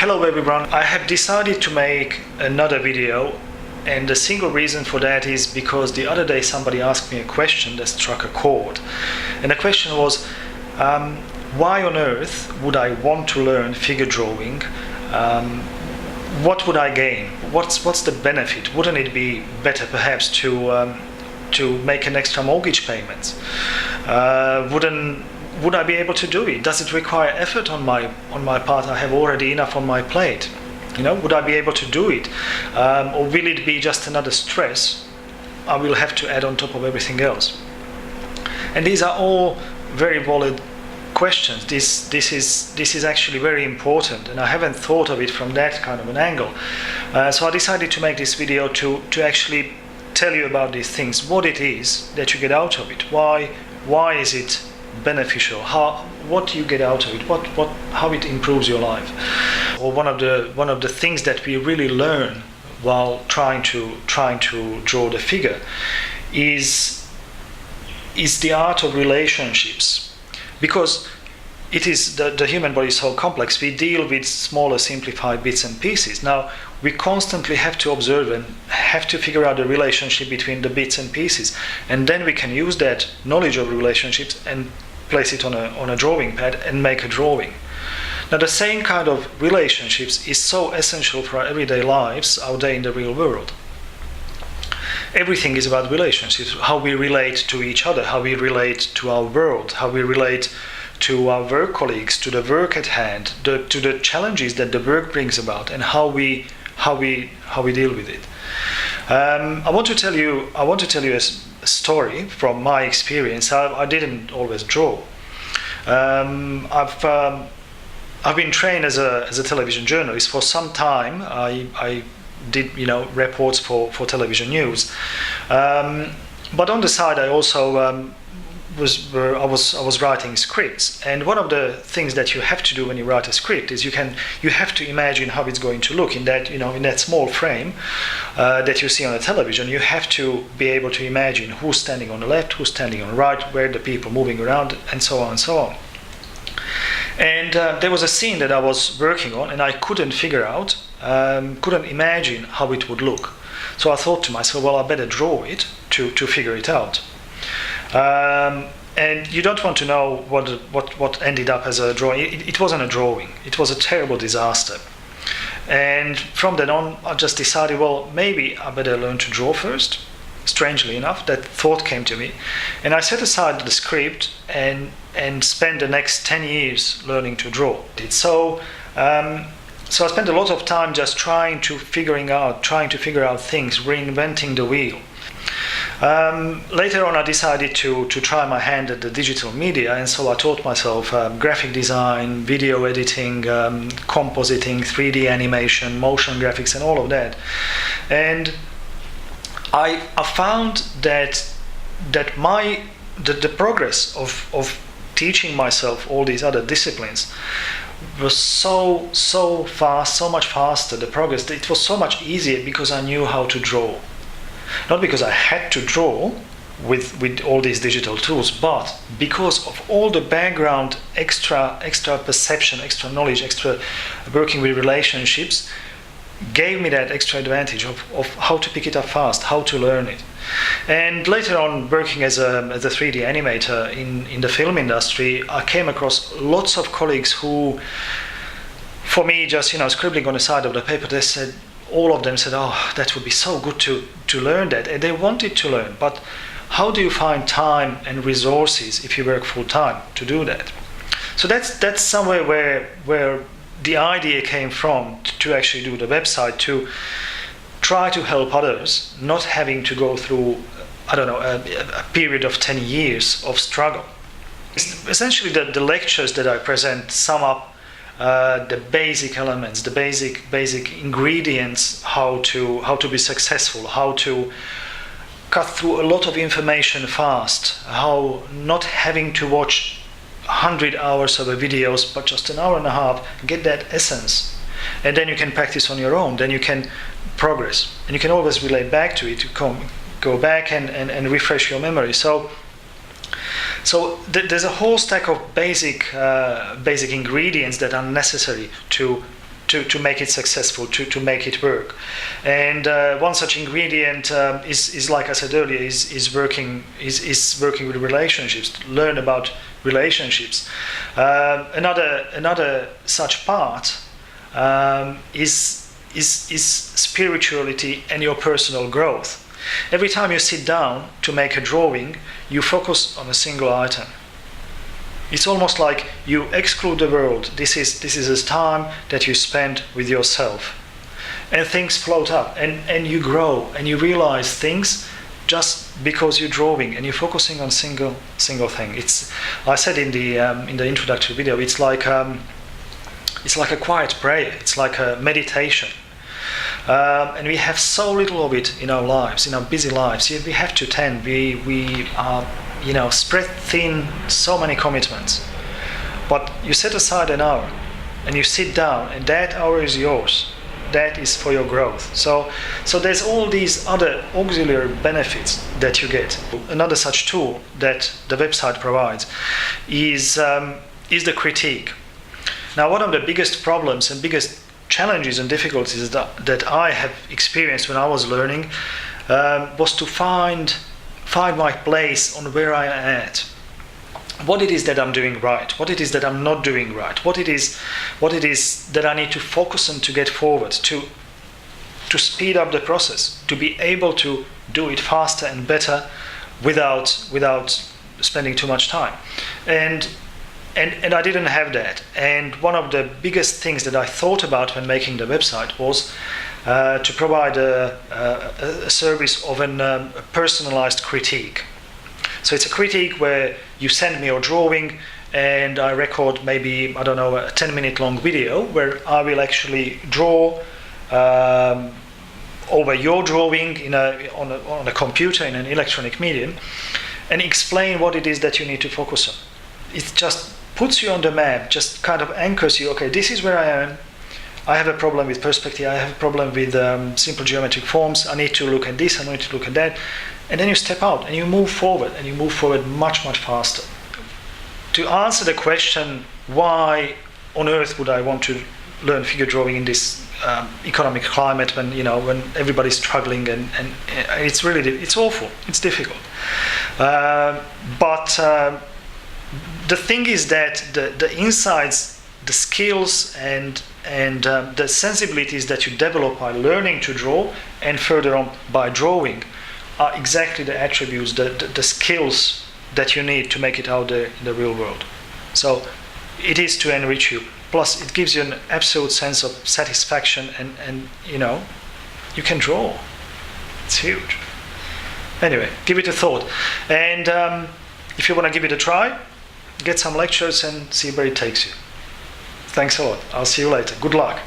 Hello everyone, I have decided to make another video, and the single reason for that is because the other day somebody asked me a question that struck a chord. And the question was, why on earth would I want to learn figure drawing? What would I gain? What's the benefit? Wouldn't it be better perhaps to make an extra mortgage payment? Would I be able to do it? Does it require effort on my part? I have already enough on my plate. Would I be able to do it? Or will it be just another stress I will have to add on top of everything else? And these are all very valid questions. This is actually very important, and I haven't thought of it from that kind of an angle. So I decided to make this video to actually tell you about these things, what it is that you get out of it, why is it beneficial, what do you get out of it, how it improves your life. Or one of the things that we really learn while trying to draw the figure is the art of relationships, because it is the human body is so complex. We deal with smaller simplified bits and pieces. Now we constantly have to observe and have to figure out the relationship between the bits and pieces, and then we can use that knowledge of relationships and place it on a drawing pad and make a drawing. Now the same kind of relationships is so essential for our everyday lives out there in the real world. Everything is about relationships, how we relate to each other, how we relate to our world, how we relate to our work colleagues, to the work at hand, to the challenges that the work brings about, and how we deal with it. I want to tell you a story from my experience. I didn't always draw. I've been trained as a television journalist for some time. I did reports for television news, but on the side I also I was writing scripts, and one of the things that you have to do when you write a script is you have to imagine how it's going to look in that small frame that you see on the television. You have to be able to imagine who's standing on the left, who's standing on the right, where the people moving around, and so on and so on. And there was a scene that I was working on, and I couldn't couldn't imagine how it would look. So I thought to myself, well, I better draw it to figure it out. And you don't want to know what ended up as a drawing. It wasn't a drawing. It was a terrible disaster. And from then on, I just decided, well, maybe I better learn to draw first. Strangely enough, that thought came to me, and I set aside the script and spent the next 10 years learning to draw. So I spent a lot of time just trying to figure out things, reinventing the wheel. Later on I decided to try my hand at the digital media, and so I taught myself graphic design, video editing, compositing, 3D animation, motion graphics, and all of that. And I found that the progress of teaching myself all these other disciplines was so fast, so much faster. The progress, it was so much easier because I knew how to draw. Not because I had to draw with all these digital tools, but because of all the background, extra perception, extra knowledge, extra working with relationships, gave me that extra advantage of how to pick it up fast, how to learn it. And later on, working as a 3D animator in the film industry, I came across lots of colleagues who, for me, just scribbling on the side of the paper, all of them said, oh, that would be so good to learn that. And they wanted to learn, but how do you find time and resources if you work full time to do that? So that's somewhere where the idea came from, to actually do the website, to try to help others, not having to go through, a period of 10 years of struggle. Essentially, the lectures that I present sum up the basic elements, the basic ingredients, how to be successful, how to cut through a lot of information fast, how not having to watch 100 hours of videos, but just an hour and a half, get that essence, and then you can practice on your own. Then you can progress, and you can always relate back to it, to go back and refresh your memory. So there's a whole stack of basic ingredients that are necessary to to make it successful, to make it work. And one such ingredient is like I said earlier, is working with relationships. Learn about relationships. Another such part is spirituality and your personal growth. Every time you sit down to make a drawing, you focus on a single item. It's almost like you exclude the world. This is a time that you spend with yourself. And things float up, and you grow, and you realize things just because you're drawing and you're focusing on single thing. I said in the introductory video, it's like a quiet prayer. It's like a meditation. And we have so little of it in our lives, in our busy lives. We have to tend. We are, spread thin, so many commitments. But you set aside an hour, and you sit down, and that hour is yours. That is for your growth. So there's all these other auxiliary benefits that you get. Another such tool that the website provides is the critique. Now, one of the biggest problems and biggest challenges and difficulties that I have experienced when I was learning was to find my place on where I am at. What it is that I'm doing right, what it is that I'm not doing right, what it is that I need to focus on to get forward, to speed up the process, to be able to do it faster and better without spending too much time. And I didn't have that. And one of the biggest things that I thought about when making the website was to provide a service of a personalized critique. So it's a critique where you send me your drawing and I record maybe, a 10-minute long video where I will actually draw over your drawing on a computer in an electronic medium and explain what it is that you need to focus on. It just puts you on the map, just kind of anchors you. Okay, this is where I am. I have a problem with perspective. I have a problem with simple geometric forms. I need to look at this. I need to look at that. And then you step out and you move forward, and you move forward much, much faster. To answer the question, why on earth would I want to learn figure drawing in this economic climate when everybody's struggling and it's it's awful. It's difficult. But the thing is that the insights, the skills, and the sensibilities that you develop by learning to draw, and further on by drawing, are exactly the attributes, the skills that you need to make it out there in the real world. So it is to enrich you. Plus, it gives you an absolute sense of satisfaction, and you can draw. It's huge. Anyway, give it a thought. And if you want to give it a try, get some lectures and see where it takes you. Thanks a lot. I'll see you later. Good luck.